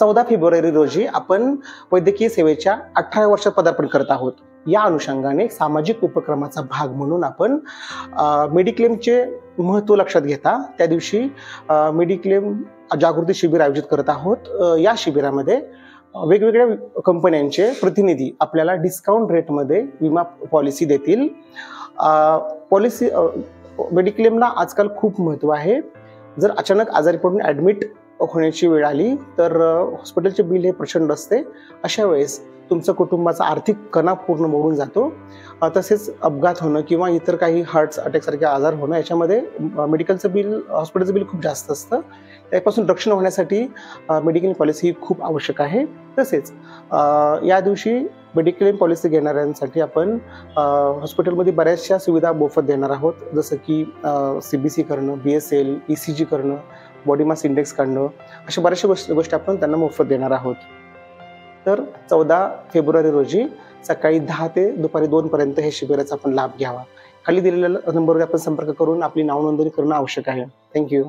14 February रोजी आपण वैद्यकीय सेवेच्या 18व्या वर्षात पदार्पण करत आहोत. या अनुषंगाने सामाजिक उपक्रमाचा भाग म्हणून आपण मेडिक्लेमचे महत्त्व लक्षात घेता त्या दिवशी मेडिक्लेम जागृती शिबिर आयोजित करत आहोत. या शिबिरामध्ये वेगवेगळ्या कंपन्यांचे प्रतिनिधी आपल्याला डिस्काउंट रेटमध्ये विमा पॉलिसी देतील. पॉलिसी मेडिक्लेमला आजकाल खूप महत्त्व आहे. जर अचानक आजारी पडून ॲडमिट होण्याची वेळ आली तर हॉस्पिटलचे बिल हे प्रचंड असते. अशा वेळेस तुमचं कुटुंबाचा आर्थिक कणा पूर्ण मोडून जातो. तसेच अपघात होणं किंवा इतर काही हार्ट अटॅकसारखे आजार होणं याच्यामध्ये मेडिकलचं बिल हॉस्पिटलचं बिल खूप जास्त असतं. त्यापासून रक्षण होण्यासाठी मेडिक्लेम पॉलिसी ही खूप आवश्यक आहे. तसेच या दिवशी मेडिक्लेम पॉलिसी घेणाऱ्यांसाठी आपण हॉस्पिटलमध्ये बऱ्याचशा सुविधा मोफत देणार आहोत. जसं की CBC करणं, BSL, ECG करणं, बॉडी मास इंडेक्स काढणं, अशा बऱ्याचशा गोष्टी आपण त्यांना मोफत देणार आहोत. तर 14 फेब्रुवारी रोजी सकाळी 10 ते दुपारी 2 पर्यंत हे शिबिराचा आपण लाभ घ्यावा. खाली दिलेल्या नंबरवर आपण संपर्क करून आपली नाव नोंदणी करणं आवश्यक आहे. थँक्यू.